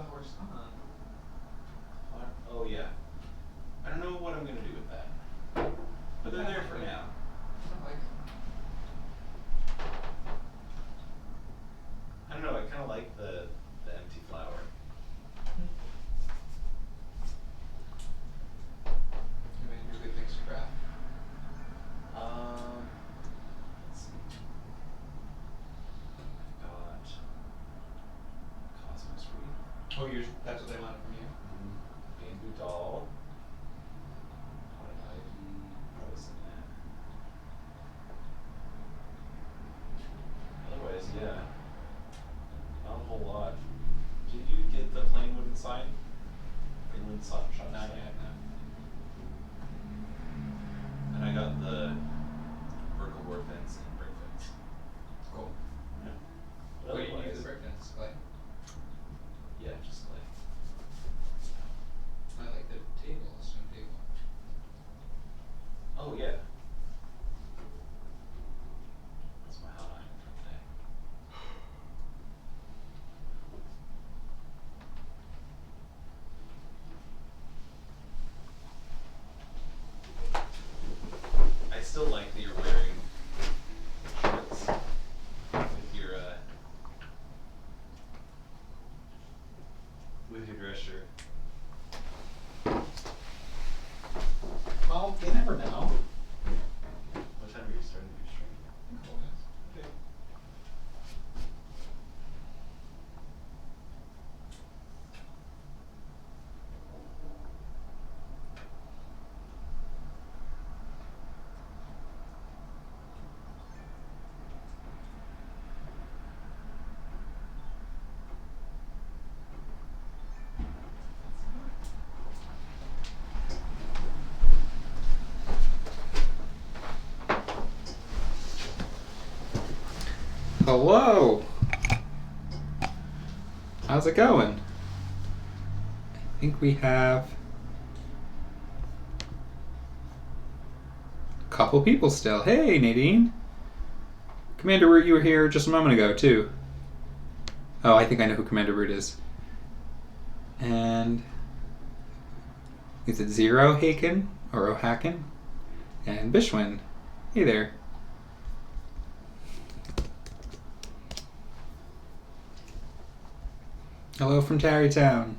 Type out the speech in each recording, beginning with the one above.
flowers on. Oh yeah. I don't know what I'm gonna do with that. But they're there for now. I don't like them. I don't know, I kinda like the empty flower. You have any really things to grab? Let's see. I got Cosmos Reed. Oh, that's what they wanted from you? Bamboo doll. Potted ivy. What was in that? Otherwise, yeah. Not a whole lot. Did you get the plain wooden sign? Plain wooden shot sign? Not yet, no. And I got the vertical board fence and brick fence. Cool. Yeah. What do you use the brick fence? Clay? Yeah, just clay. I like the table, stone table. Oh yeah. That's my hot item for today. I still like that you're wearing shorts with your dress shirt. Well, you never know. What time are you starting to do stream? Cool, yes. Okay. Hello. How's it going? I think we have a couple people still. Hey, Nadine. Commander Root, you were here just a moment ago, too. Oh, I think I know who Commander Root is. And is it Zero Haken or Ohaken? And Bishwin. Hey there. Hello from Tarrytown.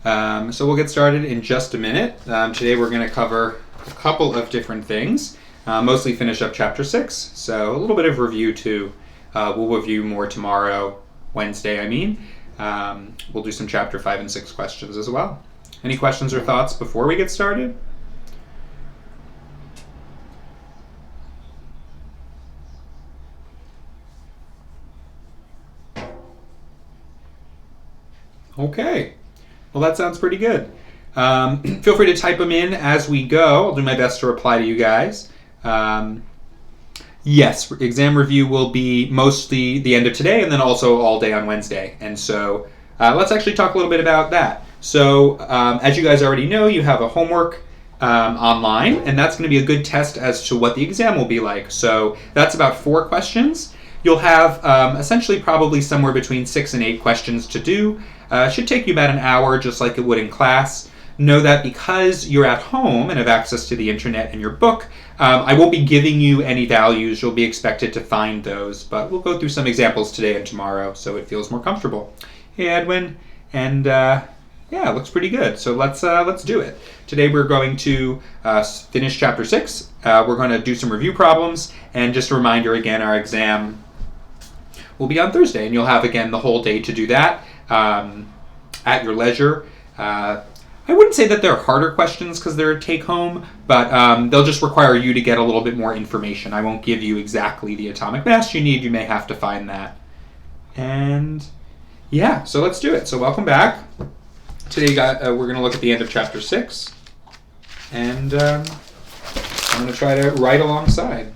So we'll get started in just a minute. Today we're going to cover a couple of different things, mostly finish up Chapter 6, so a little bit of review too. We'll review more tomorrow, Wednesday I mean. We'll do some Chapter 5 and 6 questions as well. Any questions or thoughts before we get started? Okay, well that sounds pretty good. Feel free to type them in as we go. I'll do my best to reply to you guys. Yes, exam review will be mostly the end of today and then also all day on Wednesday. And so let's actually talk a little bit about that. So as you guys already know, you have a homework online, and that's going to be a good test as to what the exam will be like. So that's about 4 questions. You'll have essentially probably somewhere between 6 and 8 questions to do. It should take you about an hour, just like it would in class. Know that because you're at home and have access to the internet and your book, I won't be giving you any values. You'll be expected to find those, but we'll go through some examples today and tomorrow so it feels more comfortable. Hey, Edwin, and yeah, it looks pretty good. So let's do it. Today we're going to finish Chapter 6. We're going to do some review problems, and just a reminder again, our exam will be on Thursday, and you'll have again the whole day to do that at your leisure. I wouldn't say that they're harder questions because they're a take-home, but they'll just require you to get a little bit more information. I won't give you exactly the atomic mass you need. You may have to find that. And yeah, so let's do it. So welcome back. Today we're going to look at the end of Chapter 6. And I'm going to try to write alongside.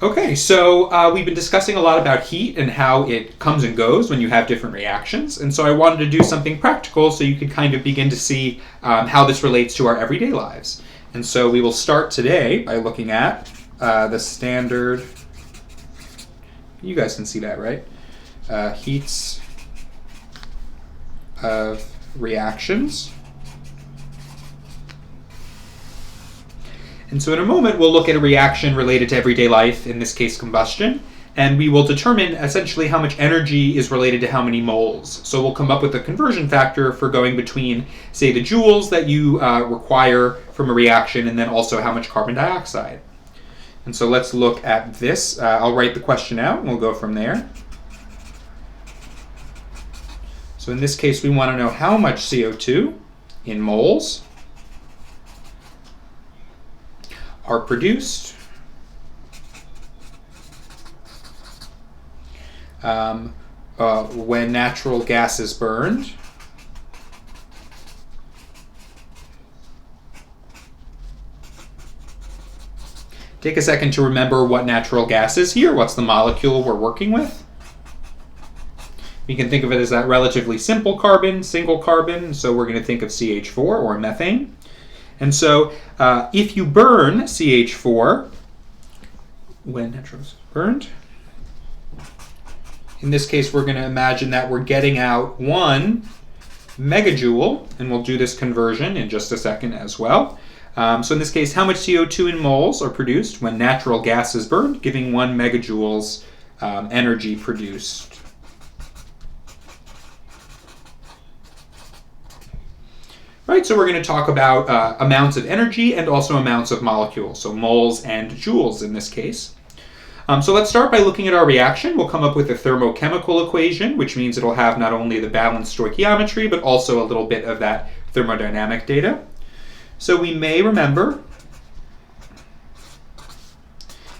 Okay, so we've been discussing a lot about heat and how it comes and goes when you have different reactions. And so I wanted to do something practical so you could kind of begin to see how this relates to our everyday lives. And so we will start today by looking at the standard You guys can see that, right? Heats of reactions. And so in a moment, we'll look at a reaction related to everyday life, in this case combustion, and we will determine essentially how much energy is related to how many moles. So we'll come up with a conversion factor for going between, say, the joules that you require from a reaction, and then also how much carbon dioxide. And so let's look at this. I'll write the question out, and we'll go from there. So in this case, we want to know how much CO2 in moles are produced when natural gas is burned Take a second to remember what natural gas is here. What's the molecule we're working with? We can think of it as that relatively simple carbon, single carbon, so we're going to think of CH4 or methane. And so if you burn CH4, when natural gas is burned, in this case we're going to imagine that we're getting out 1 megajoule, and we'll do this conversion in just a second as well. So in this case, how much CO2 in moles are produced when natural gas is burned, giving 1 megajoules energy produced. Right, so we're going to talk about amounts of energy and also amounts of molecules, so moles and joules in this case. So let's start by looking at our reaction. We'll come up with a thermochemical equation, which means it'll have not only the balanced stoichiometry, but also a little bit of that thermodynamic data. So we may remember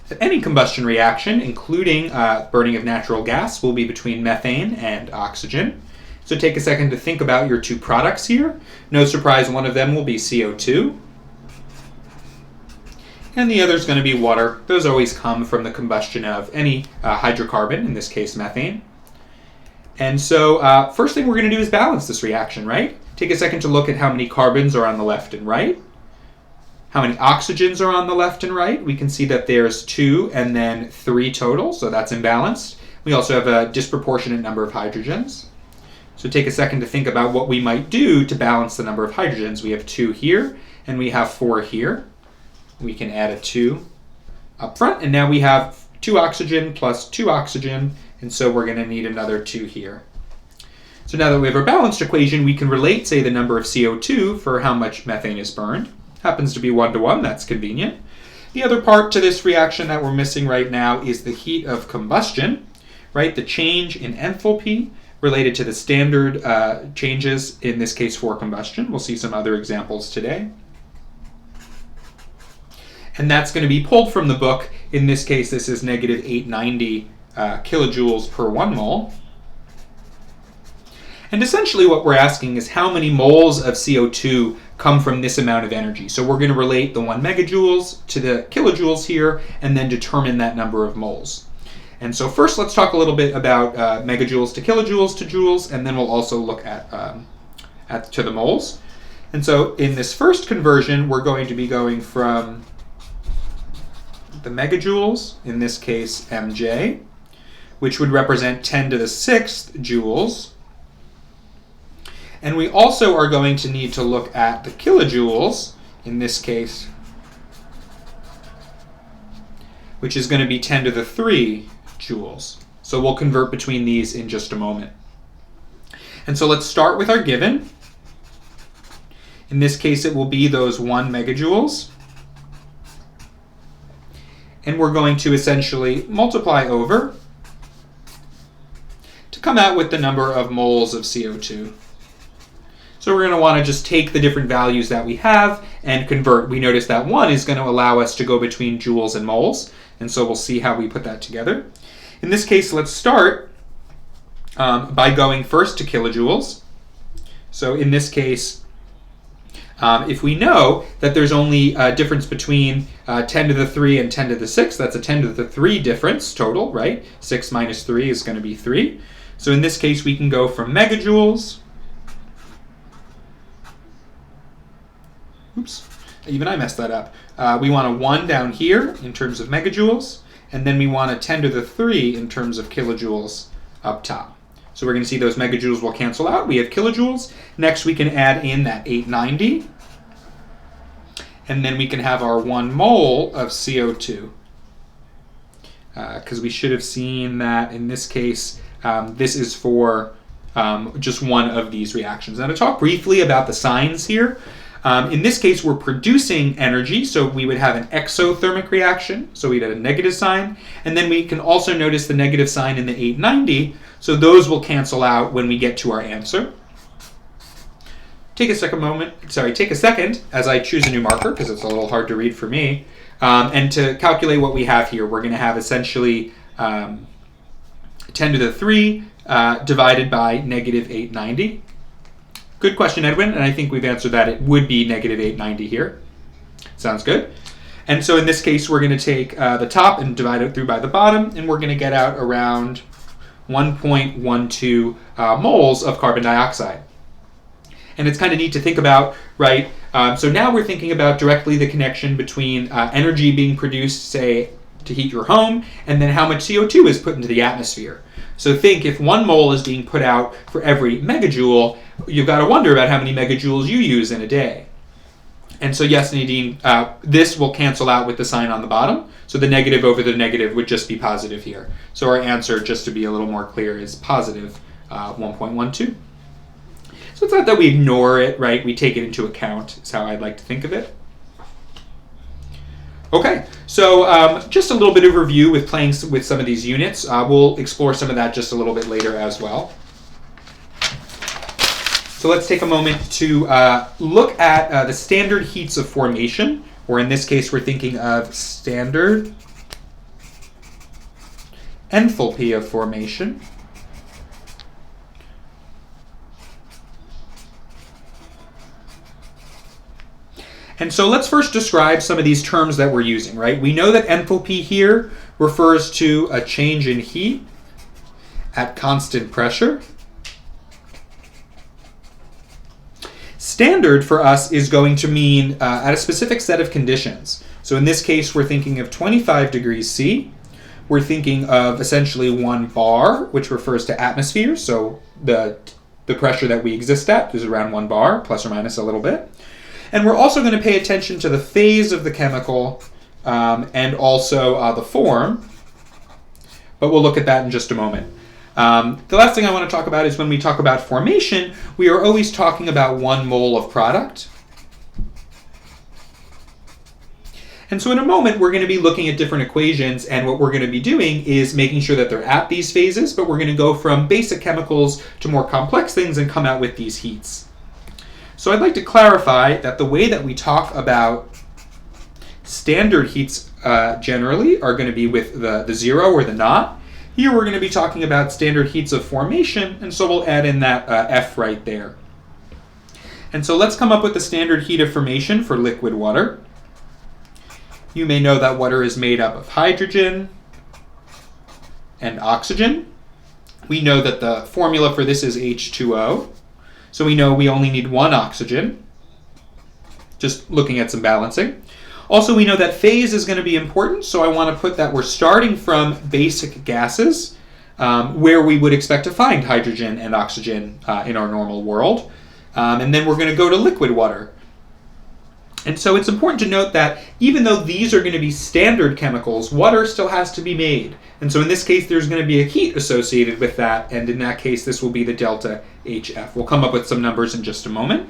that any combustion reaction, including burning of natural gas, will be between methane and oxygen. So take a second to think about your 2 products here. No surprise, one of them will be CO2. And the other is going to be water. Those always come from the combustion of any hydrocarbon, in this case methane. And so first thing we're going to do is balance this reaction, right? Take a second to look at how many carbons are on the left and right. How many oxygens are on the left and right. We can see that there's 2 and then 3 total, so that's imbalanced. We also have a disproportionate number of hydrogens. So take a second to think about what we might do to balance the number of hydrogens. We have 2 here, and we have 4 here. We can add a 2 up front, and now we have 2 oxygen plus 2 oxygen, and so we're going to need another 2 here. So now that we have our balanced equation, we can relate, say, the number of CO2 for how much methane is burned. Happens to be 1-to-1, that's convenient. The other part to this reaction that we're missing right now is the heat of combustion, right? The change in enthalpy related to the standard changes, in this case for combustion. We'll see some other examples today. And that's going to be pulled from the book. In this case, this is negative 890 kilojoules per 1 mole. And essentially what we're asking is how many moles of CO2 come from this amount of energy. So we're going to relate the 1 megajoules to the kilojoules here and then determine that number of moles. And so first let's talk a little bit about megajoules to kilojoules to joules, and then we'll also look at to the moles. And so in this first conversion, we're going to be going from the megajoules, in this case mj, which would represent 10 to the 6th joules. And we also are going to need to look at the kilojoules, in this case, which is going to be 10 to the 3 joules. So we'll convert between these in just a moment. And so let's start with our given. In this case, it will be those 1 megajoules. And we're going to essentially multiply over to come out with the number of moles of CO2. So we're going to want to just take the different values that we have and convert. We notice that 1 is going to allow us to go between joules and moles, and so we'll see how we put that together. In this case, let's start by going first to kilojoules. So in this case, if we know that there's only a difference between 10 to the 3 and 10 to the 6, that's a 10 to the 3 difference total, right? 6 minus 3 is going to be 3. So in this case, we can go from megajoules. Oops, even I messed that up. We want a 1 down here in terms of megajoules, and then we want a 10 to the 3 in terms of kilojoules up top. So we're going to see those megajoules will cancel out. We have kilojoules. Next, we can add in that 890. And then we can have our 1 mole of CO2. Because we should have seen that in this case, this is for just one of these reactions. Now to talk briefly about the signs here, in this case we're producing energy, so we would have an exothermic reaction, so we'd have a negative sign, and then we can also notice the negative sign in the 890, so those will cancel out when we get to our answer. Take a second as I choose a new marker, because it's a little hard to read for me. And to calculate what we have here, we're going to have essentially 10 to the 3 divided by negative 890. Good question, Edwin, and I think we've answered that. It would be negative 890 here. Sounds good. And so in this case, we're going to take the top and divide it through by the bottom, and we're going to get out around 1.12 moles of carbon dioxide. And it's kind of neat to think about, right? So now we're thinking about directly the connection between energy being produced, say, to heat your home, and then how much CO2 is put into the atmosphere. So think if 1 mole is being put out for every megajoule, you've got to wonder about how many megajoules you use in a day. And so yes, Nadine, this will cancel out with the sign on the bottom. So the negative over the negative would just be positive here. So our answer, just to be a little more clear, is positive 1.12. So it's not that we ignore it, right? We take it into account, is how I'd like to think of it. Okay, so just a little bit of review with playing with some of these units. We'll explore some of that just a little bit later as well. So let's take a moment to look at the standard heats of formation, or in this case we're thinking of standard enthalpy of formation. And so let's first describe some of these terms that we're using, right? We know that enthalpy here refers to a change in heat at constant pressure. Standard for us is going to mean at a specific set of conditions. So in this case, we're thinking of 25 degrees C. We're thinking of essentially 1 bar, which refers to atmosphere. So the pressure that we exist at is around 1 bar, plus or minus a little bit. And we're also going to pay attention to the phase of the chemical and also the form, but we'll look at that in just a moment. The last thing I want to talk about is when we talk about formation, we are always talking about 1 mole of product. And so in a moment, we're going to be looking at different equations, and what we're going to be doing is making sure that they're at these phases, but we're going to go from basic chemicals to more complex things and come out with these heats. So I'd like to clarify that the way that we talk about standard heats generally are going to be with the 0 or the naught. Here we're going to be talking about standard heats of formation, and so we'll add in that F right there. And so let's come up with the standard heat of formation for liquid water. You may know that water is made up of hydrogen and oxygen. We know that the formula for this is H2O. So we know we only need 1 oxygen, just looking at some balancing. Also, we know that phase is going to be important, so I want to put that we're starting from basic gases, where we would expect to find hydrogen and oxygen in our normal world. And then we're going to go to liquid water. And so it's important to note that even though these are going to be standard chemicals, water still has to be made. And so in this case, there's going to be a heat associated with that, and in that case, this will be the delta HF. We'll come up with some numbers in just a moment.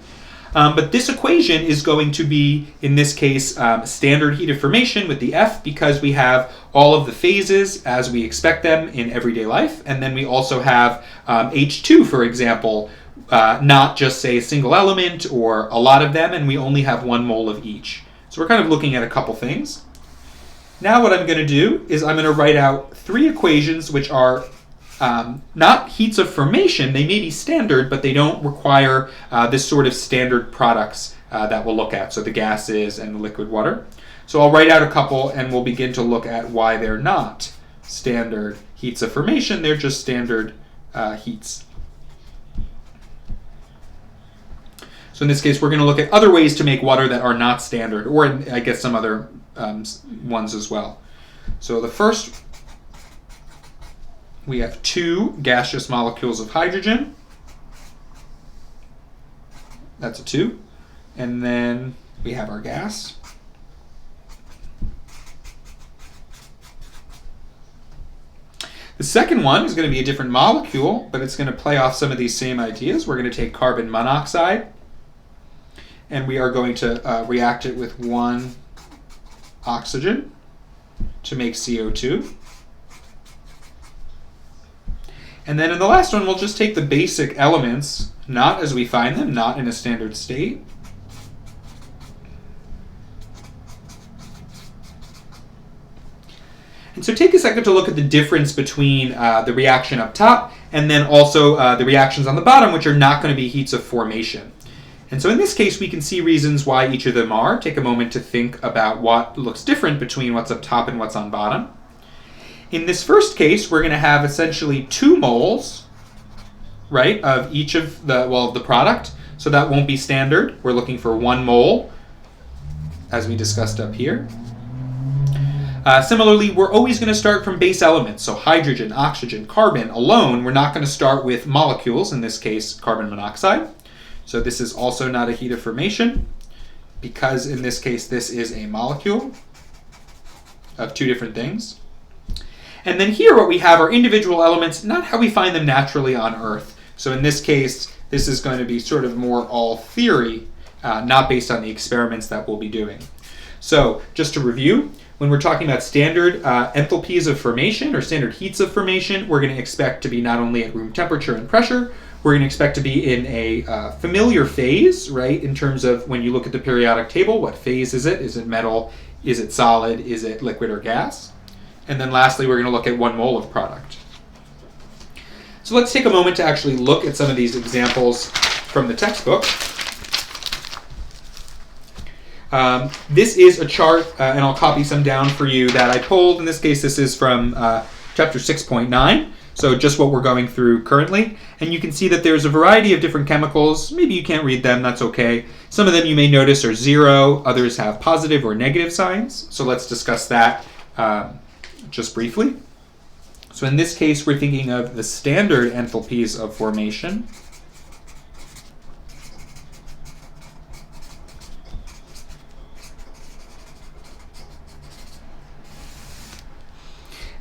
But this equation is going to be, in this case, standard heat of formation with the F, because we have all of the phases as we expect them in everyday life. And then we also have H2, for example, not just, say, a single element or a lot of them, and we only have 1 mole of each. So we're kind of looking at a couple things. Now what I'm going to do is I'm going to write out 3 equations which are not heats of formation. They may be standard, but they don't require this sort of standard products that we'll look at, so the gases and the liquid water. So I'll write out a couple, and we'll begin to look at why they're not standard heats of formation. They're just standard heats. So in this case, we're going to look at other ways to make water that are not standard, or I guess some other ones as well. So the first, we have 2 gaseous molecules of hydrogen. That's a 2. And then we have our gas. The second one is going to be a different molecule, but it's going to play off some of these same ideas. We're going to take carbon monoxide, and we are going to react it with 1 oxygen to make CO2. And then in the last one, we'll just take the basic elements, not as we find them, not in a standard state. And so take a second to look at the difference between the reaction up top and then also the reactions on the bottom, which are not going to be heats of formation. And so in this case, we can see reasons why each of them are. Take a moment to think about what looks different between what's up top and what's on bottom. In this first case, we're going to have essentially 2 moles, right, of each of the product. So that won't be standard. We're looking for 1 mole, as we discussed up here. Similarly, we're always going to start from base elements, so hydrogen, oxygen, carbon alone. We're not going to start with molecules, in this case, carbon monoxide. So this is also not a heat of formation, because in this case, this is a molecule of 2 different things. And then here what we have are individual elements, not how we find them naturally on Earth. So in this case, this is going to be sort of more all theory, not based on the experiments that we'll be doing. So just to review, when we're talking about standard enthalpies of formation or standard heats of formation, we're going to expect to be not only at room temperature and pressure, we're going to expect to be in a familiar phase, right, in terms of when you look at the periodic table, what phase is it? Is it metal? Is it solid? Is it liquid or gas? And then lastly, we're going to look at 1 mole of product. So let's take a moment to actually look at some of these examples from the textbook. This is a chart, and I'll copy some down for you that I pulled. In this case, this is from chapter 6.9, so just what we're going through currently. And you can see that there's a variety of different chemicals. Maybe you can't read them, that's okay. Some of them you may notice are 0, others have positive or negative signs. So let's discuss that just briefly. So in this case, we're thinking of the standard enthalpies of formation.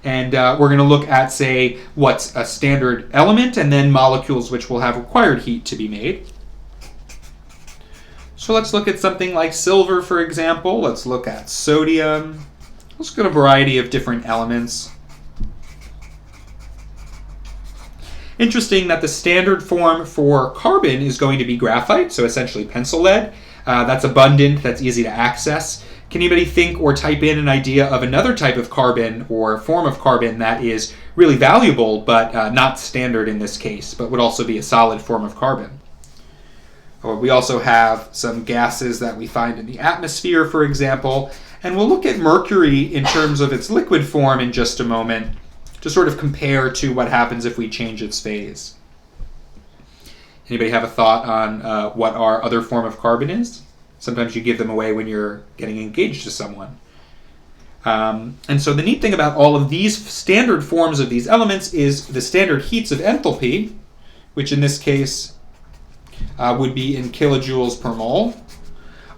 And we're going to look at, say, what's a standard element, and then molecules which will have required heat to be made. So let's look at something like silver, for example. Let's look at sodium. Let's look at a variety of different elements. Interesting that the standard form for carbon is going to be graphite, so essentially pencil lead. That's abundant, that's easy to access. Can anybody think or type in an idea of another type of carbon or form of carbon that is really valuable but not standard in this case, but would also be a solid form of carbon? Or we also have some gases that we find in the atmosphere, for example, and we'll look at mercury in terms of its liquid form in just a moment to sort of compare to what happens if we change its phase. Anybody have a thought on what our other form of carbon is? Sometimes you give them away when you're getting engaged to someone. And so the neat thing about all of these standard forms of these elements is the standard heats of enthalpy, which in this case would be in kilojoules per mole,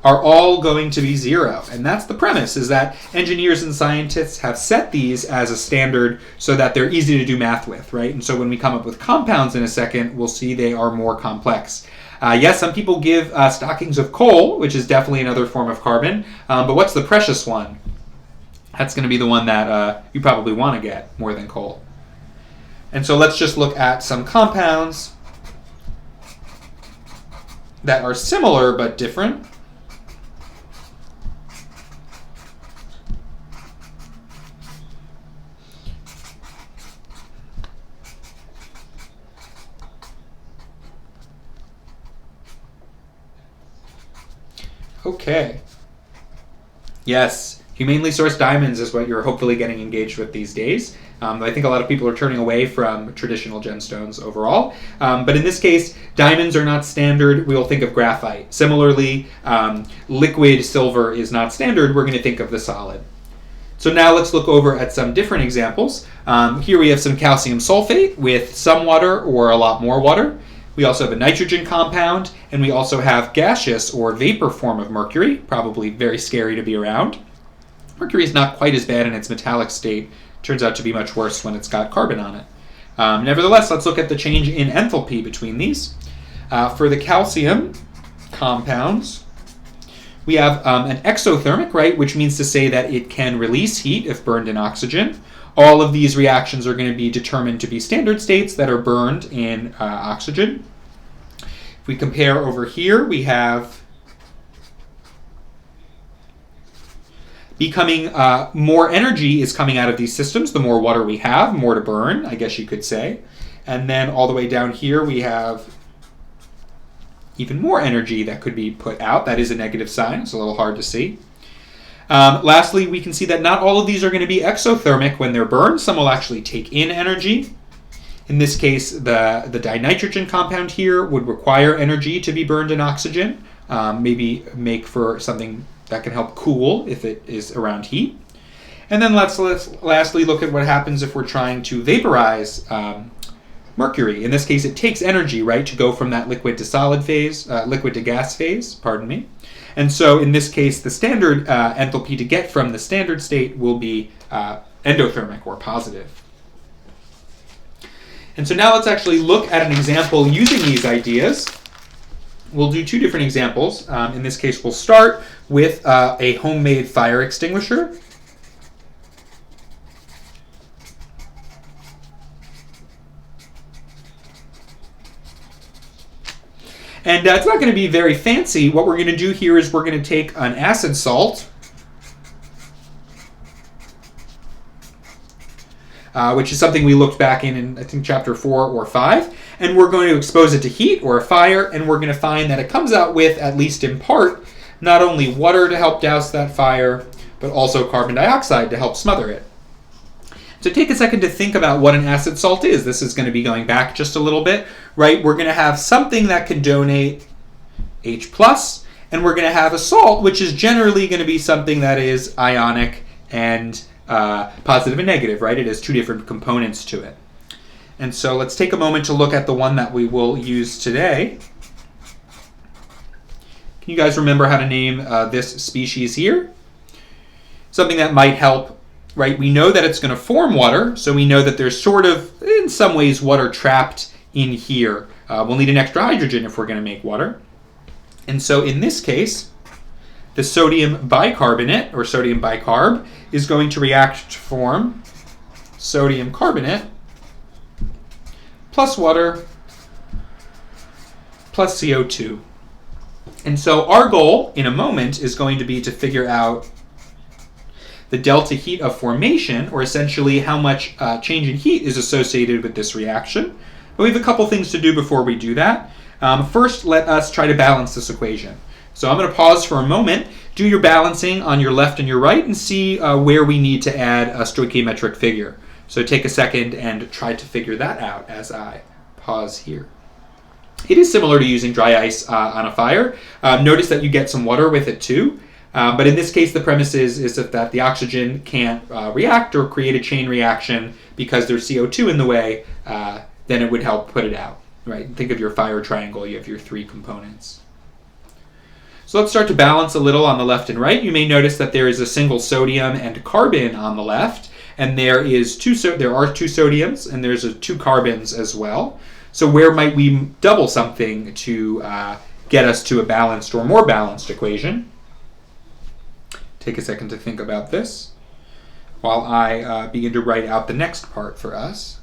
are all going to be 0. And that's the premise, is that engineers and scientists have set these as a standard so that they're easy to do math with, right? And so when we come up with compounds in a second, we'll see they are more complex. Yes, some people give stockings of coal, which is definitely another form of carbon, but what's the precious one? That's going to be the one that you probably want to get more than coal. And so let's just look at some compounds that are similar but different. Okay. Yes, humanely sourced diamonds is what you're hopefully getting engaged with these days. I think a lot of people are turning away from traditional gemstones overall. But in this case, diamonds are not standard. We will think of graphite. Similarly, liquid silver is not standard. We're going to think of the solid. So now let's look over at some different examples. Here we have some calcium sulfate with some water or a lot more water. We also have a nitrogen compound, and we also have gaseous or vapor form of mercury, probably very scary to be around. Mercury is not quite as bad in its metallic state. Turns out to be much worse when it's got carbon on it. Nevertheless, let's look at the change in enthalpy between these. For the calcium compounds, we have an exothermic, right, which means to say that it can release heat if burned in oxygen. All of these reactions are going to be determined to be standard states that are burned in oxygen. If we compare over here, we have becoming more energy is coming out of these systems. The more water we have, more to burn, I guess you could say. And then all the way down here, we have even more energy that could be put out. That is a negative sign. It's a little hard to see. Lastly, we can see that not all of these are going to be exothermic when they're burned. Some will actually take in energy. In this case, the dinitrogen compound here would require energy to be burned in oxygen, maybe make for something that can help cool if it is around heat. And then let's lastly look at what happens if we're trying to vaporize mercury. In this case, it takes energy, right, to go from that liquid to solid phase, liquid to gas phase, pardon me. And so in this case, the standard enthalpy to get from the standard state will be endothermic or positive. And so now let's actually look at an example using these ideas. We'll do two different examples. In this case, we'll start with a homemade fire extinguisher. And it's not going to be very fancy. What we're going to do here is we're going to take an acid salt, which is something we looked back in I think, chapter 4 or 5, and we're going to expose it to heat or a fire, and we're going to find that it comes out with, at least in part, not only water to help douse that fire, but also carbon dioxide to help smother it. So take a second to think about what an acid salt is. This is going to be going back just a little bit, right? We're going to have something that can donate H+, and we're going to have a salt, which is generally going to be something that is ionic and positive and negative, right? It has two different components to it. And so let's take a moment to look at the one that we will use today. Can you guys remember how to name this species here? Something that might help. Right, we know that it's going to form water, so we know that there's sort of, in some ways, water trapped in here. We'll need an extra hydrogen if we're going to make water. And so in this case, the sodium bicarbonate, or sodium bicarb, is going to react to form sodium carbonate plus water plus CO2. And so our goal in a moment is going to be to figure out the delta heat of formation, or essentially how much change in heat is associated with this reaction. But we have a couple things to do before we do that. First, let us try to balance this equation. So I'm going to pause for a moment, do your balancing on your left and your right, and see where we need to add a stoichiometric figure. So take a second and try to figure that out as I pause here. It is similar to using dry ice on a fire. Notice that you get some water with it too. But in this case, the premise is that the oxygen can't react or create a chain reaction because there's CO2 in the way, then it would help put it out. Right? Think of your fire triangle. You have your three components. So let's start to balance a little on the left and right. You may notice that there is a single sodium and carbon on the left, and there are two sodiums, and there's two carbons as well. So where might we double something to get us to a balanced or more balanced equation? Take a second to think about this while I begin to write out the next part for us.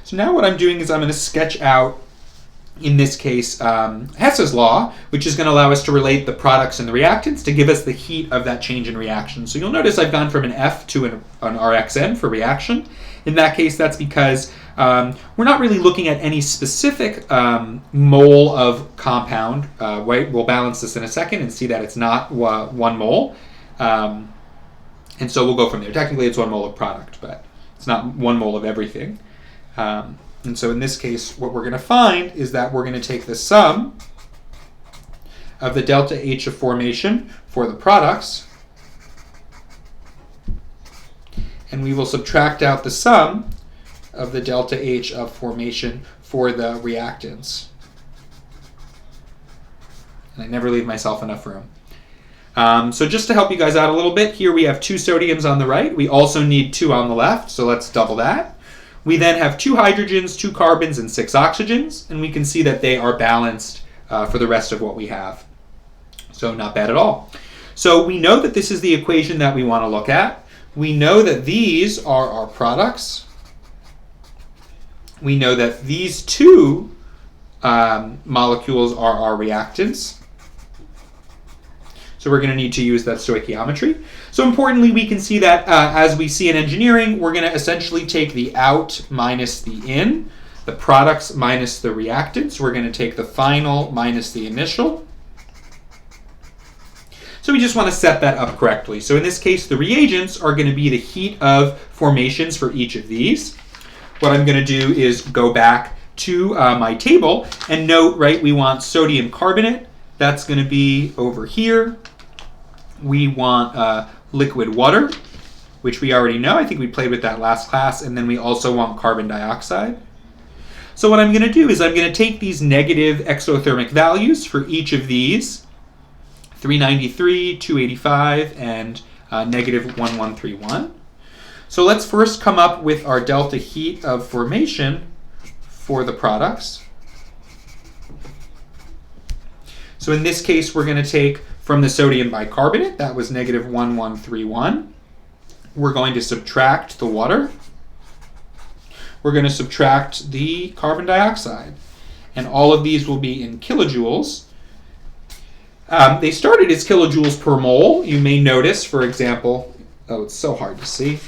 So now what I'm doing is I'm going to sketch out, in this case, Hess's law, which is going to allow us to relate the products and the reactants to give us the heat of that change in reaction. So you'll notice I've gone from an F to an RxN for reaction. In that case, that's because we're not really looking at any specific mole of compound. Right? We'll balance this in a second and see that it's not 1 mole. And so we'll go from there. Technically, it's 1 mole of product, but it's not 1 mole of everything. And so in this case, what we're going to find is that we're going to take the sum of the delta H of formation for the products. And we will subtract out the sum of the delta H of formation for the reactants. And I never leave myself enough room. So just to help you guys out a little bit, here we have 2 sodiums on the right. We also need 2 on the left, so let's double that. We then have 2 hydrogens, 2 carbons, and 6 oxygens, and we can see that they are balanced for the rest of what we have. So not bad at all. So we know that this is the equation that we want to look at. We know that these are our products. We know that these 2 molecules are our reactants. So we're going to need to use that stoichiometry. So importantly, we can see that as we see in engineering, we're going to essentially take the out minus the in, the products minus the reactants. We're going to take the final minus the initial. So we just want to set that up correctly. So in this case, the reagents are going to be the heat of formations for each of these. What I'm going to do is go back to my table and note, right, we want sodium carbonate. That's going to be over here. We want liquid water, which we already know. I think we played with that last class. And then we also want carbon dioxide. So what I'm going to do is I'm going to take these negative exothermic values for each of these, 393, 285, and negative 1131. So let's first come up with our delta heat of formation for the products. So in this case, we're going to take from the sodium bicarbonate, that was negative 1131. We're going to subtract the water. We're going to subtract the carbon dioxide. And all of these will be in kilojoules. They started as kilojoules per mole. You may notice, for example, oh, it's so hard to see,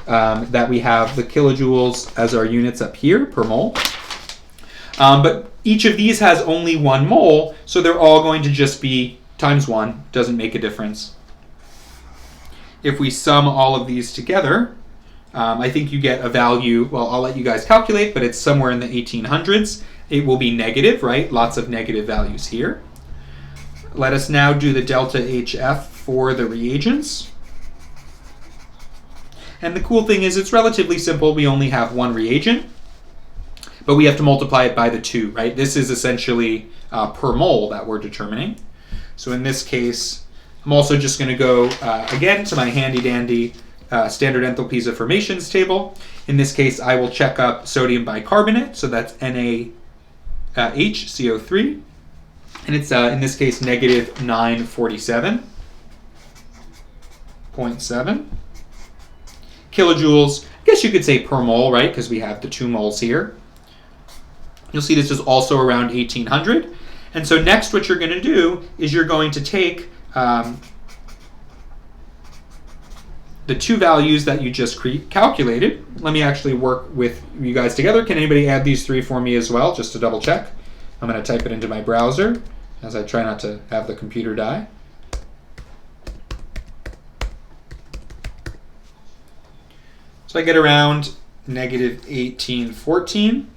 that we have the kilojoules as our units up here per mole. But each of these has only 1 mole, so they're all going to just be times 1. Doesn't make a difference. If we sum all of these together, I think you get a value, well, I'll let you guys calculate, but it's somewhere in the 1800s. It will be negative, right? Lots of negative values here. Let us now do the delta HF for the reagents. And the cool thing is it's relatively simple. We only have 1 reagent, but we have to multiply it by the 2, right? This is essentially per mole that we're determining. So in this case, I'm also just going to go again to my handy-dandy standard enthalpies of formations table. In this case, I will check up sodium bicarbonate, so that's NaHCO3. And it's, in this case, negative 947.7 kilojoules. I guess you could say per mole, right? Because we have the 2 moles here. You'll see this is also around 1800. And so next what you're going to do is you're going to take the 2 values that you just calculated. Let me actually work with you guys together. Can anybody add these 3 for me as well, just to double check? I'm going to type it into my browser as I try not to have the computer die. So I get around negative 1814.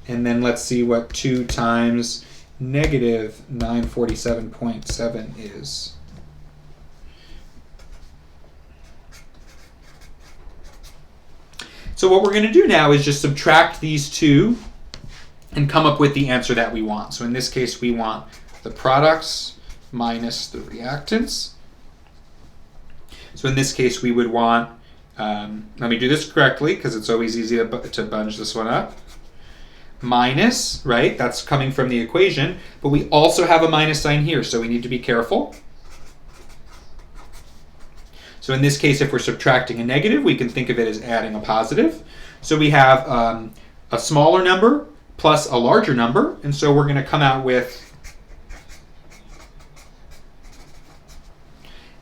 And then let's see what 2 times negative 947.7 is. So what we're going to do now is just subtract these 2 and come up with the answer that we want. So in this case, we want the products minus the reactants. So in this case, we would want, let me do this correctly because it's always easy to bunch this one up. Minus, right? That's coming from the equation, but we also have a minus sign here, so we need to be careful. So in this case, if we're subtracting a negative, we can think of it as adding a positive. So we have a smaller number plus a larger number, and so we're going to come out with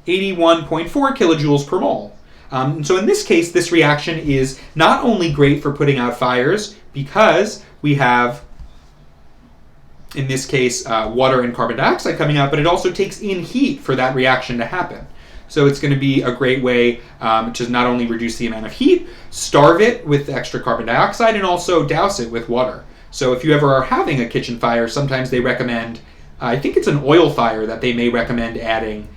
81.4 kilojoules per mole. So in this case, this reaction is not only great for putting out fires because we have, in this case, water and carbon dioxide coming out, but it also takes in heat for that reaction to happen. So it's going to be a great way to not only reduce the amount of heat, starve it with extra carbon dioxide, and also douse it with water. So if you ever are having a kitchen fire, sometimes they recommend I think it's an oil fire that they may recommend adding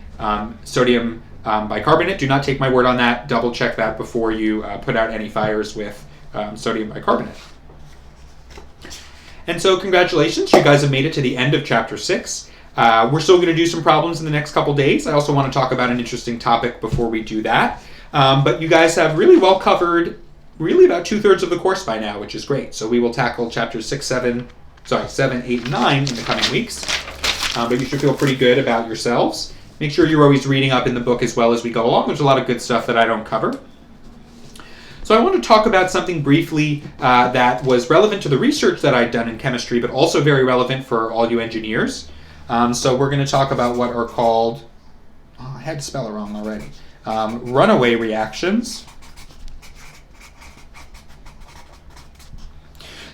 sodium bicarbonate. Do not take my word on that. Double check that before you put out any fires with sodium bicarbonate. And so congratulations, you guys have made it to the end of chapter 6. We're still going to do some problems in the next couple days. I also want to talk about an interesting topic before we do that. But you guys have really well covered really about 2/3 of the course by now, which is great. So we will tackle chapters 7, 8, and 9 in the coming weeks. But you should feel pretty good about yourselves. Make sure you're always reading up in the book as well as we go along. There's a lot of good stuff that I don't cover. So I want to talk about something briefly that was relevant to the research that I'd done in chemistry, but also very relevant for all you engineers. So we're going to talk about what are called, I had to spell it wrong already, runaway reactions.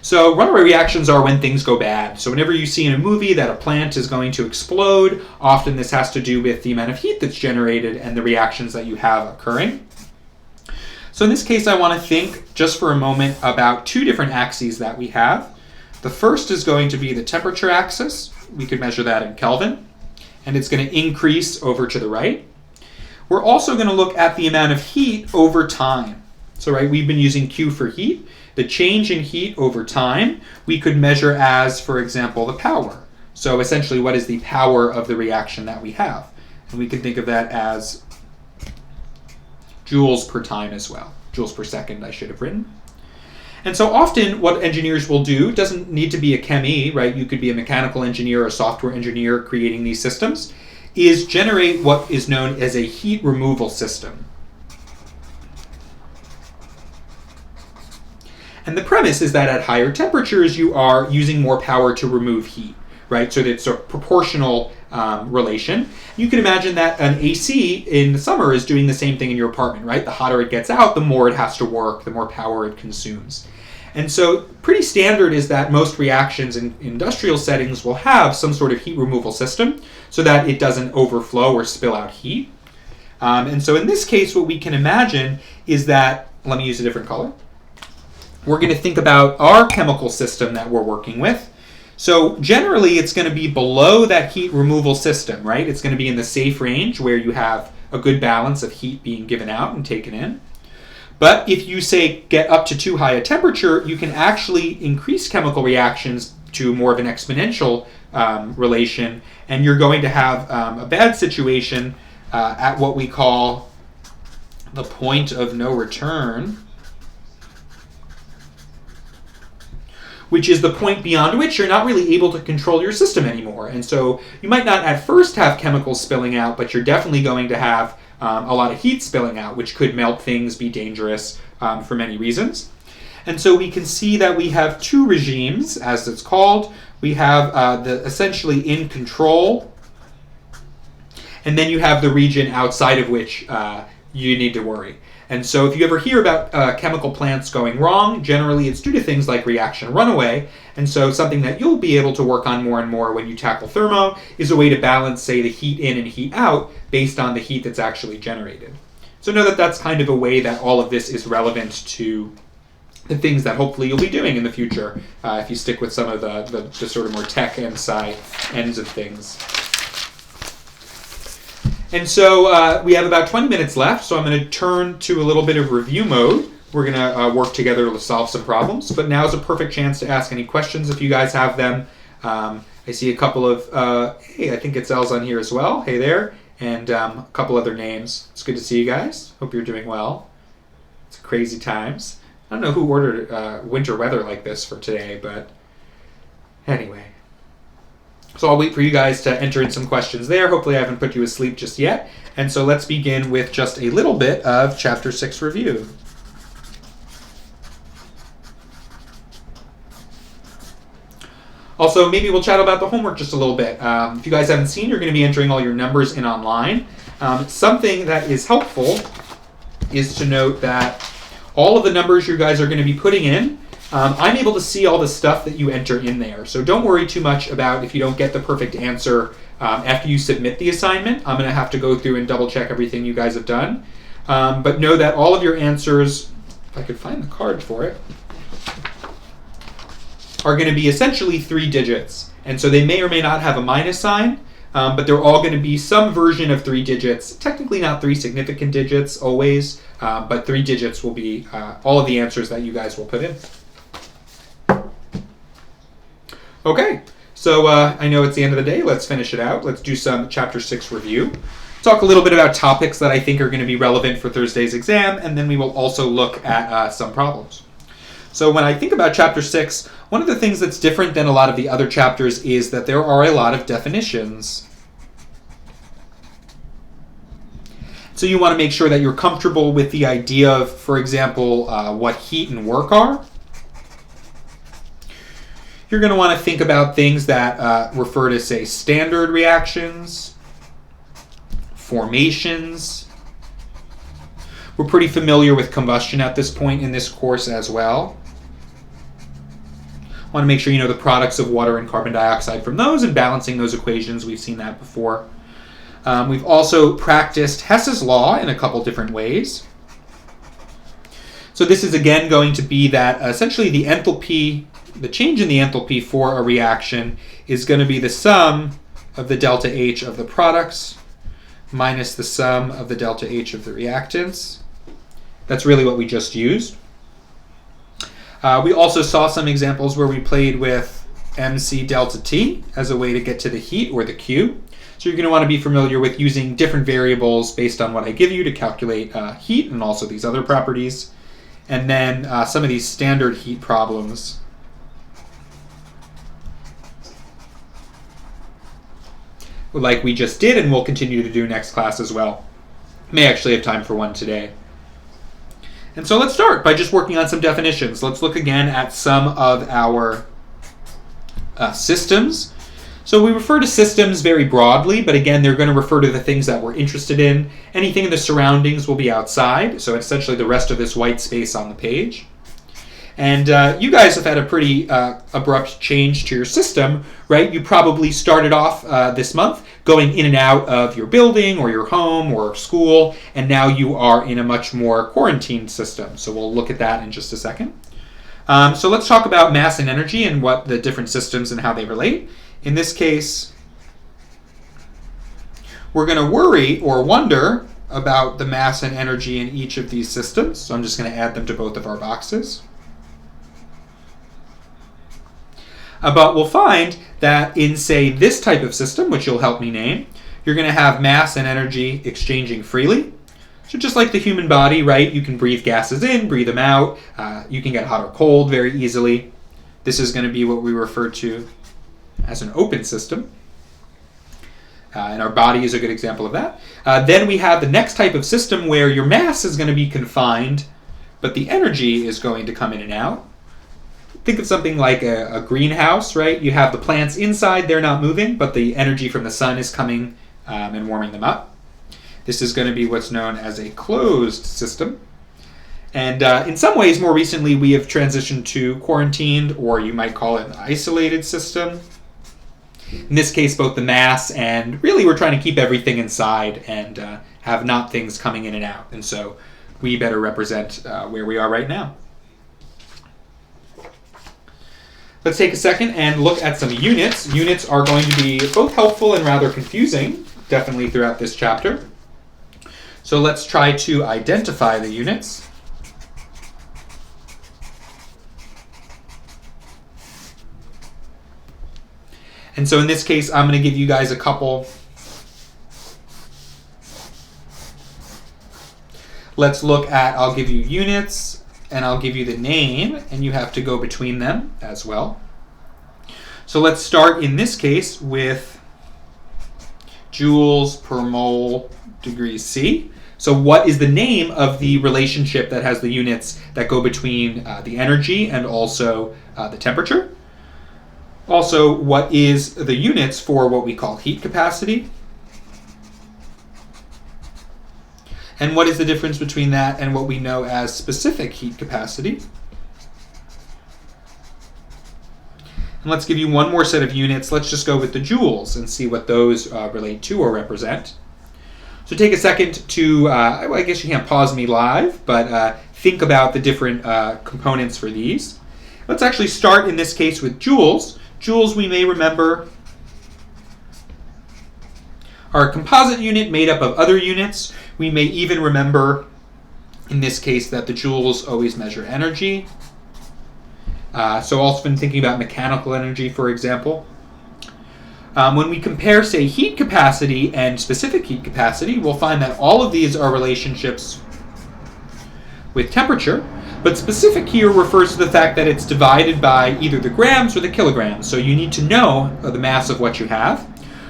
So runaway reactions are when things go bad. So whenever you see in a movie that a plant is going to explode, often this has to do with the amount of heat that's generated and the reactions that you have occurring. So in this case, I want to think just for a moment about 2 different axes that we have. The first is going to be the temperature axis. We could measure that in Kelvin, and it's going to increase over to the right. We're also going to look at the amount of heat over time. So right, we've been using Q for heat. The change in heat over time, we could measure as, for example, the power. So essentially, what is the power of the reaction that we have? And we can think of that as joules per time as well. Joules per second, I should have written. And so often what engineers will do doesn't need to be a chemie, right? You could be a mechanical engineer or a software engineer creating these systems, is generate what is known as a heat removal system. And the premise is that at higher temperatures, you are using more power to remove heat, right? So it's a proportional relation. You can imagine that an AC in the summer is doing the same thing in your apartment, right? The hotter it gets out, the more it has to work, the more power it consumes. And so pretty standard is that most reactions in industrial settings will have some sort of heat removal system so that it doesn't overflow or spill out heat. And so in this case, what we can imagine is that, let me use a different color. We're going to think about our chemical system that we're working with. So generally, it's going to be below that heat removal system, right? It's going to be in the safe range where you have a good balance of heat being given out and taken in. But if you, say, get up to too high a temperature, you can actually increase chemical reactions to more of an exponential relation, and you're going to have a bad situation at what we call the point of no return, which is the point beyond which you're not really able to control your system anymore. And so you might not at first have chemicals spilling out, but you're definitely going to have a lot of heat spilling out, which could melt things, be dangerous for many reasons. And so we can see that we have 2 regimes, as it's called. We have the essentially in control, and then you have the region outside of which you need to worry. And so if you ever hear about chemical plants going wrong, generally it's due to things like reaction runaway. And so something that you'll be able to work on more and more when you tackle thermo is a way to balance, say, the heat in and heat out based on the heat that's actually generated. So know that that's kind of a way that all of this is relevant to the things that hopefully you'll be doing in the future if you stick with some of the sort of more tech and sci ends of things. And so we have about 20 minutes left, so I'm going to turn to a little bit of review mode. We're going to work together to solve some problems, but now is a perfect chance to ask any questions if you guys have them. I see a couple of, hey, I think it's Elle's on here as well. Hey there. And a couple other names. It's good to see you guys. Hope you're doing well. It's crazy times. I don't know who ordered winter weather like this for today, but anyway. So I'll wait for you guys to enter in some questions there. Hopefully I haven't put you asleep just yet. And so let's begin with just a little bit of Chapter 6 review. Also, maybe we'll chat about the homework just a little bit. If you guys haven't seen, you're going to be entering all your numbers in online. Something that is helpful is to note that all of the numbers you guys are going to be putting in, I'm able to see all the stuff that you enter in there. So don't worry too much about if you don't get the perfect answer after you submit the assignment. I'm going to have to go through and double check everything you guys have done. But know that all of your answers, if I could find the card for it, are going to be essentially 3 digits. And so they may or may not have a minus sign, but they're all going to be some version of 3 digits. Technically not 3 significant digits always, but 3 digits will be all of the answers that you guys will put in. Okay, so I know it's the end of the day. Let's finish it out. Let's do some Chapter 6 review. Talk a little bit about topics that I think are going to be relevant for Thursday's exam, and then we will also look at some problems. So when I think about Chapter 6, one of the things that's different than a lot of the other chapters is that there are a lot of definitions. So you want to make sure that you're comfortable with the idea of, for example, what heat and work are. You're going to want to think about things that refer to, say, standard reactions, formations. We're pretty familiar with combustion at this point in this course as well. Want to make sure you know the products of water and carbon dioxide from those and balancing those equations. We've seen that before. We've also practiced Hess's law in a couple different ways. So this is again going to be that essentially the enthalpy, the change in the enthalpy for a reaction is going to be the sum of the delta H of the products minus the sum of the delta H of the reactants. That's really what we just used. We also saw some examples where we played with MC delta T as a way to get to the heat or the Q. So you're going to want to be familiar with using different variables based on what I give you to calculate heat and also these other properties. And then some of these standard heat problems. Like we just did and we'll continue to do next class as well. May actually have time for one today. And so let's start by just working on some definitions. Let's look again at some of our systems. So we refer to systems very broadly, but again, they're going to refer to the things that we're interested in. Anything in the surroundings will be outside, so essentially the rest of this white space on the page. And you guys have had a pretty abrupt change to your system, right? You probably started off this month going in and out of your building or your home or school, and now you are in a much more quarantined system. So we'll look at that in just a second. So let's talk about mass and energy and what the different systems and how they relate. In this case, we're going to worry or wonder about the mass and energy in each of these systems. So I'm just going to add them to both of our boxes. But we'll find that in, say, this type of system, which you'll help me name, you're going to have mass and energy exchanging freely. So just like the human body, right, you can breathe gases in, breathe them out. You can get hot or cold very easily. This is going to be what we refer to as an open system. And our body is a good example of that. Then we have the next type of system where your mass is going to be confined, but the energy is going to come in and out. Think of something like a greenhouse, right? You have the plants inside, they're not moving, but the energy from the sun is coming and warming them up. This is going to be what's known as a closed system. And in some ways, more recently, we have transitioned to quarantined, or you might call it an isolated system. In this case, both the mass and really we're trying to keep everything inside and have not things coming in and out. And so we better represent where we are right now. Let's take a second and look at some units. Units are going to be both helpful and rather confusing, definitely throughout this chapter. So let's try to identify the units. And so in this case, I'm going to give you guys a couple. Let's look at, I'll give you units, and I'll give you the name, and you have to go between them as well. So let's start in this case with joules per mole degrees C. So what is the name of the relationship that has the units that go between the energy and also the temperature? Also, what is the units for what we call heat capacity? And what is the difference between that and what we know as specific heat capacity? And let's give you one more set of units. Let's just go with the joules and see what those relate to or represent. So take a second to, I guess you can't pause me live, but think about the different components for these. Let's actually start in this case with joules. Joules, we may remember, are a composite unit made up of other units. We may even remember, in this case, that the joules always measure energy. So often thinking about mechanical energy, for example. When we compare, say, heat capacity and specific heat capacity, we'll find that all of these are relationships with temperature, but specific here refers to the fact that it's divided by either the grams or the kilograms. So you need to know the mass of what you have.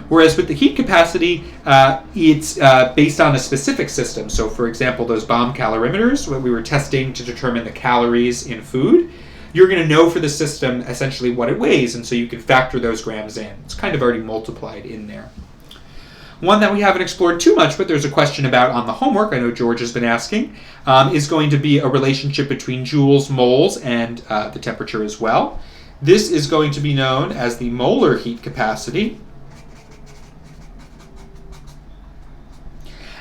Whereas with the heat capacity, it's based on a specific system. So for example, those bomb calorimeters, when we were testing to determine the calories in food, you're going to know for the system essentially what it weighs, and so you can factor those grams in. It's kind of already multiplied in there. One that we haven't explored too much, but there's a question about on the homework, I know George has been asking, is going to be a relationship between joules, moles, and the temperature as well. This is going to be known as the molar heat capacity.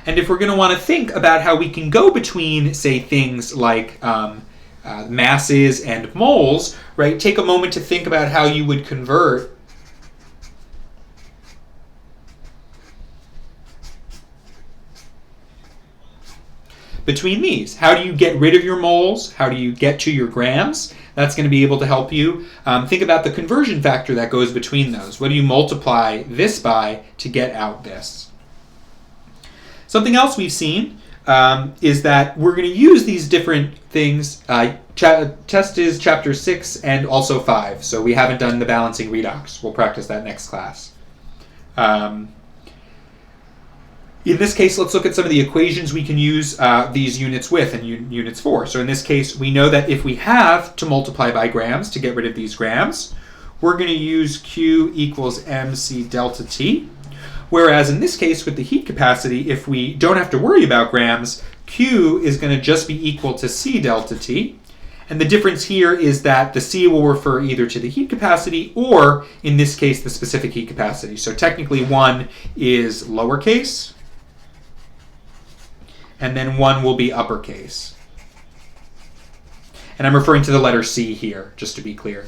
And if we're going to want to think about how we can go between, say, things like masses and moles, right? Take a moment to think about how you would convert between these. How do you get rid of your moles? How do you get to your grams? That's going to be able to help you. Think about the conversion factor that goes between those. What do you multiply this by to get out this? Something else we've seen is that we're going to use these different things. Test is chapter 6 and also 5, so we haven't done the balancing redox. We'll practice that next class. In this case, let's look at some of the equations we can use these units with and units for. So in this case, we know that if we have to multiply by grams to get rid of these grams, we're going to use Q equals mc delta T. Whereas in this case, with the heat capacity, if we don't have to worry about grams, Q is going to just be equal to C delta T. And the difference here is that the C will refer either to the heat capacity or, in this case, the specific heat capacity. So technically 1 is lowercase, and then 1 will be uppercase. And I'm referring to the letter C here, just to be clear.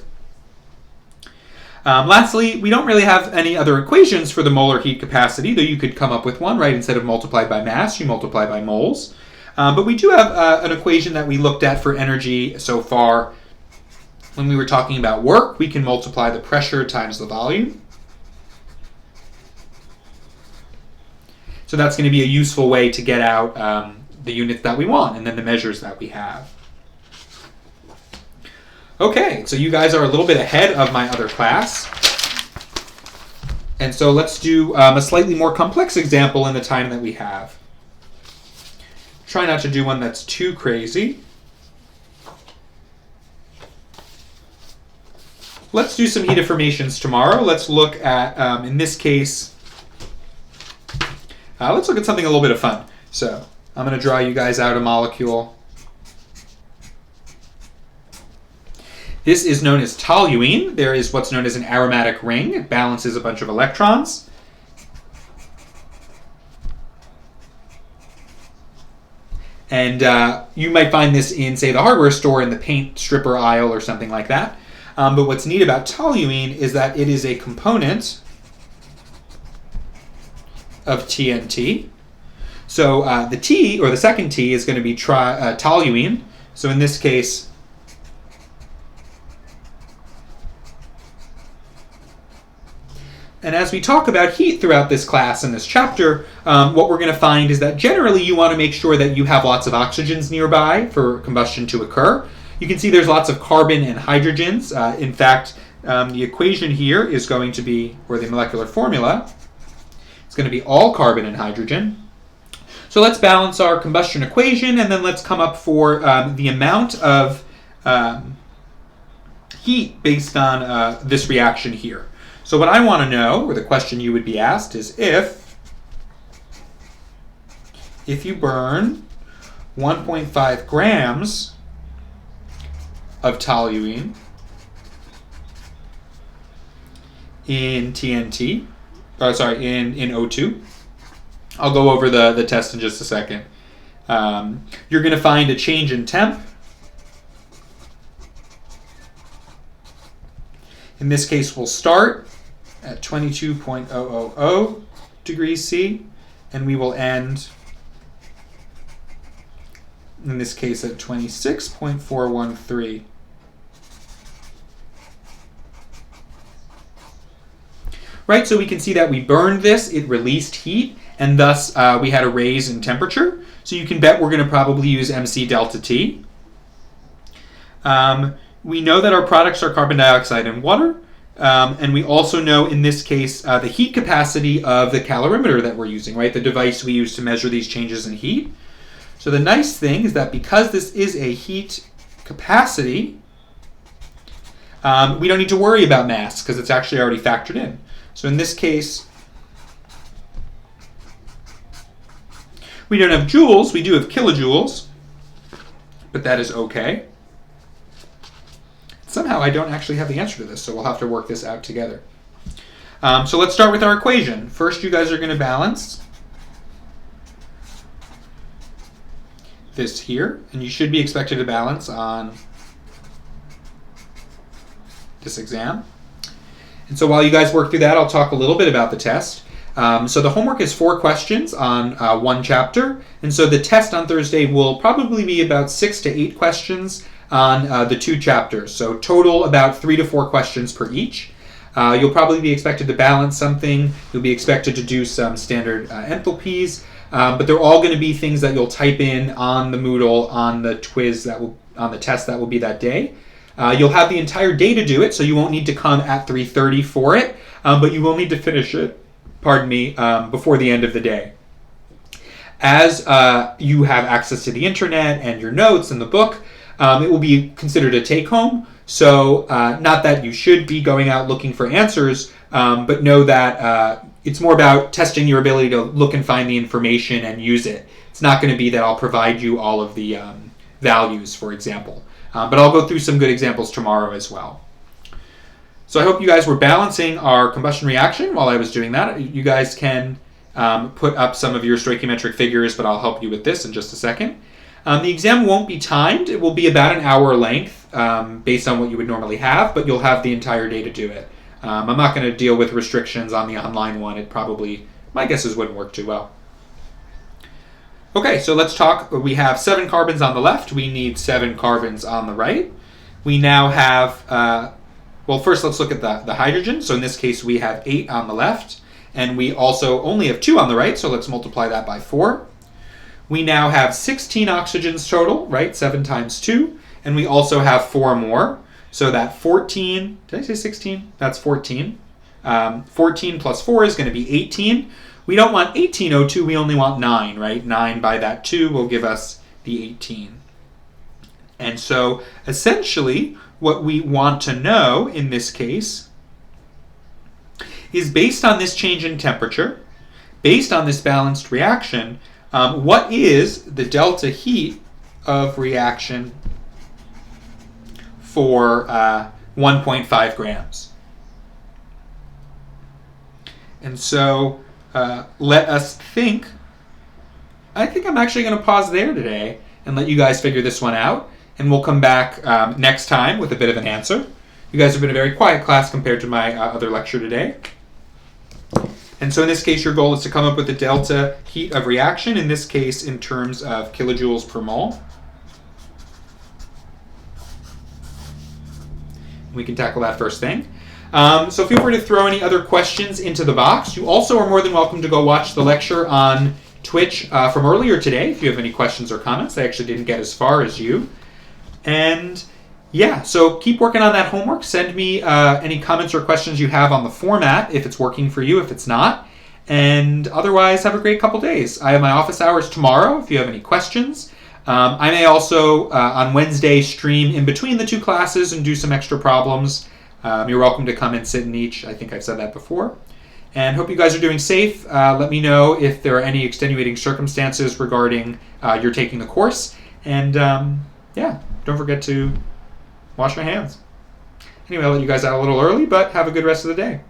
Lastly, we don't really have any other equations for the molar heat capacity, though you could come up with one, right? Instead of multiplied by mass, you multiply by moles. But we do have an equation that we looked at for energy so far. When we were talking about work, we can multiply the pressure times the volume. So that's going to be a useful way to get out the units that we want and then the measures that we have. Okay, so you guys are a little bit ahead of my other class. And so let's do a slightly more complex example in the time that we have. Try not to do one that's too crazy. Let's do some heat formations tomorrow. Let's look at, in this case, let's look at something a little bit of fun. So I'm going to draw you guys out a molecule. This is known as toluene. There is what's known as an aromatic ring. It balances a bunch of electrons. And you might find this in, say, the hardware store in the paint stripper aisle or something like that. But what's neat about toluene is that it is a component of TNT. So the T, or the second T, is going to be toluene. So in this case, and as we talk about heat throughout this class and this chapter, what we're going to find is that generally you want to make sure that you have lots of oxygens nearby for combustion to occur. You can see there's lots of carbon and hydrogens. In fact, the equation here is going to be, or the molecular formula, it's going to be all carbon and hydrogen. So let's balance our combustion equation, and then let's come up for the amount of heat based on this reaction here. So what I want to know, or the question you would be asked, is if you burn 1.5 grams of toluene in TNT, in O2. I'll go over the test in just a second. You're going to find a change in temp. In this case, we'll start at 22.000 degrees C, and we will end, in this case, at 26.413. Right, so we can see that we burned this, it released heat, and thus we had a raise in temperature. So you can bet we're going to probably use MC delta T. We know that our products are carbon dioxide and water, and we also know in this case the heat capacity of the calorimeter that we're using, right? The device we use to measure these changes in heat. So the nice thing is that because this is a heat capacity, we don't need to worry about mass because it's actually already factored in. So in this case, we don't have joules, we do have kilojoules, but that is okay. Somehow I don't actually have the answer to this, so we'll have to work this out together. So let's start with our equation. First, you guys are going to balance this here, and you should be expected to balance on this exam. And so while you guys work through that, I'll talk a little bit about the test. So the homework is 4 questions on one chapter, and so the test on Thursday will probably be about 6 to 8 questions on the 2 chapters. So total about 3 to 4 questions per each. You'll probably be expected to balance something. You'll be expected to do some standard enthalpies, but they're all going to be things that you'll type in on the Moodle on the quiz on the test that will be that day. You'll have the entire day to do it, so you won't need to come at 3:30 for it, but you will need to finish it, before the end of the day. As you have access to the internet and your notes and the book, it will be considered a take-home. So not that you should be going out looking for answers, but know that it's more about testing your ability to look and find the information and use it. It's not going to be that I'll provide you all of the values, for example. But I'll go through some good examples tomorrow as well. So I hope you guys were balancing our combustion reaction while I was doing that. You guys can put up some of your stoichiometric figures, but I'll help you with this in just a second. The exam won't be timed. It will be about an hour length based on what you would normally have, but you'll have the entire day to do it. I'm not going to deal with restrictions on the online one. It probably, my guesses, wouldn't work too well. Okay, so let's talk. We have 7 carbons on the left. We need 7 carbons on the right. We now have, well, first let's look at the hydrogen. So in this case, we have 8 on the left, and we also only have 2 on the right, so let's multiply that by 4. We now have 16 oxygens total, right? 7 times 2. And we also have 4 more. So that 14, did I say 16? That's 14. 14 plus 4 is going to be 18. We don't want 18 O2, we only want 9, right? 9 by that 2 will give us the 18. And so essentially what we want to know in this case is based on this change in temperature, based on this balanced reaction, what is the delta heat of reaction for 1.5 grams? And so let us think. I think I'm actually going to pause there today and let you guys figure this one out, and we'll come back next time with a bit of an answer. You guys have been a very quiet class compared to my other lecture today. And so in this case, your goal is to come up with the delta heat of reaction, in this case in terms of kilojoules per mole. We can tackle that first thing. So feel free to throw any other questions into the box. You also are more than welcome to go watch the lecture on Twitch from earlier today if you have any questions or comments. I actually didn't get as far as you. And yeah, so keep working on that homework. Send me any comments or questions you have on the format if it's working for you, if it's not. And otherwise, have a great couple days. I have my office hours tomorrow if you have any questions. I may also, on Wednesday, stream in between the 2 classes and do some extra problems. You're welcome to come and sit in each. I think I've said that before. And hope you guys are doing safe. Let me know if there are any extenuating circumstances regarding your taking the course. And yeah, don't forget to wash your hands. Anyway, I'll let you guys out a little early, but have a good rest of the day.